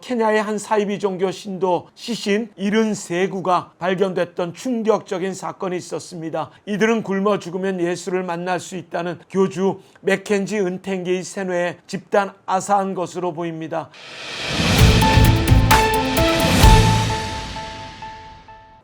케냐의 한 사이비 종교 신도 시신 73구가 발견됐던 충격적인 사건이 있었습니다. 이들은 굶어 죽으면 예수를 만날 수 있다는 교주 맥켄지 은퇴기의 세뇌에 집단 아사한 것으로 보입니다.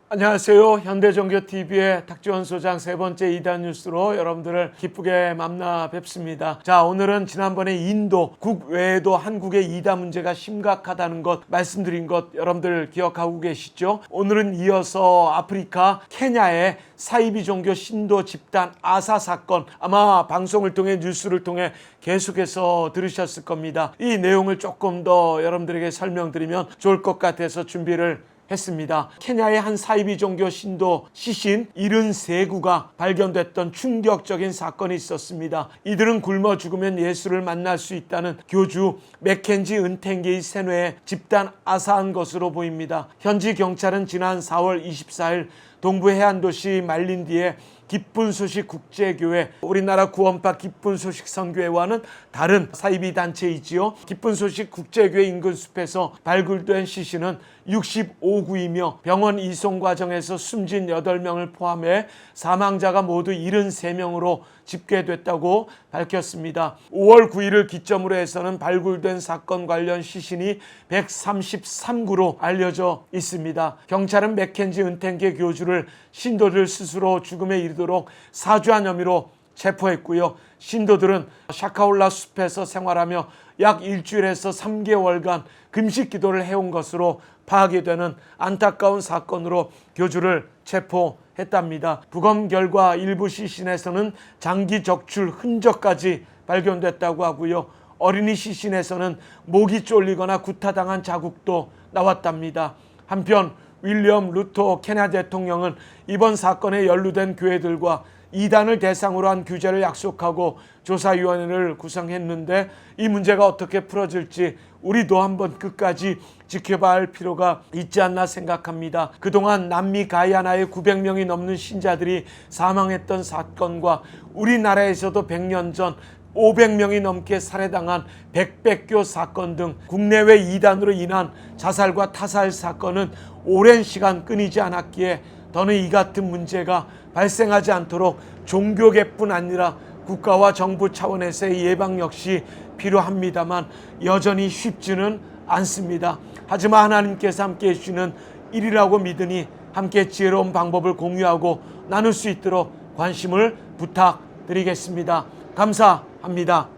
안녕하세요. 현대종교TV의 탁지원 소장 세 번째 이단 뉴스로 여러분들을 기쁘게 만나 뵙습니다. 자, 오늘은 지난번에 인도 국외에도 한국의 이단 문제가 심각하다는 것 말씀드린 것 여러분들 기억하고 계시죠? 오늘은 이어서 아프리카 케냐의 사이비 종교 신도 집단 아사 사건, 아마 방송을 통해 뉴스를 통해 계속해서 들으셨을 겁니다. 이 내용을 조금 더 여러분들에게 설명드리면 좋을 것 같아서 준비를 했습니다. 케냐의 한 사이비 종교 신도 시신 73구가 발견됐던 충격적인 사건이 있었습니다. 이들은 굶어 죽으면 예수를 만날 수 있다는 교주 맥켄지 은퇴기의 세뇌에 집단 아사한 것으로 보입니다. 현지 경찰은 지난 4월 24일 동부 해안도시 말린디의 기쁜 소식 국제교회, 우리나라 구원파 기쁜 소식 선교회와는 다른 사이비 단체이지요. 기쁜 소식 국제교회 인근 숲에서 발굴된 시신은 65구이며 병원 이송 과정에서 숨진 8명을 포함해 사망자가 모두 73명으로 집계됐다고 밝혔습니다. 5월 9일을 기점으로 해서는 발굴된 사건 관련 시신이 133구로 알려져 있습니다. 경찰은 맥켄지 은퇴기 교주를 신도들 스스로 죽음에 이르도록 사주한 혐의로 체포했고요. 신도들은 샤카올라 숲에서 생활하며 약 일주일에서 3개월간 금식 기도를 해온 것으로 파악이 되는 안타까운 사건으로 교주를 체포했답니다. 부검 결과 일부 시신에서는 장기 적출 흔적까지 발견됐다고 하고요. 어린이 시신에서는 목이 쫄리거나 구타당한 자국도 나왔답니다. 한편 윌리엄 루터 케냐 대통령은 이번 사건에 연루된 교회들과 이단을 대상으로 한 규제를 약속하고 조사위원회를 구성했는데 이 문제가 어떻게 풀어질지 우리도 한번 끝까지 지켜봐야 할 필요가 있지 않나 생각합니다. 그동안 남미 가이아나의 900명이 넘는 신자들이 사망했던 사건과 우리나라에서도 100년 전 500명이 넘게 살해당한 백백교 사건 등 국내외 이단으로 인한 자살과 타살 사건은 오랜 시간 끊이지 않았기에 더는 이 같은 문제가 발생하지 않도록 종교계뿐 아니라 국가와 정부 차원에서의 예방 역시 필요합니다만 여전히 쉽지는 않습니다. 하지만 하나님께서 함께 해주시는 일이라고 믿으니 함께 지혜로운 방법을 공유하고 나눌 수 있도록 관심을 부탁드리겠습니다. 감사합니다.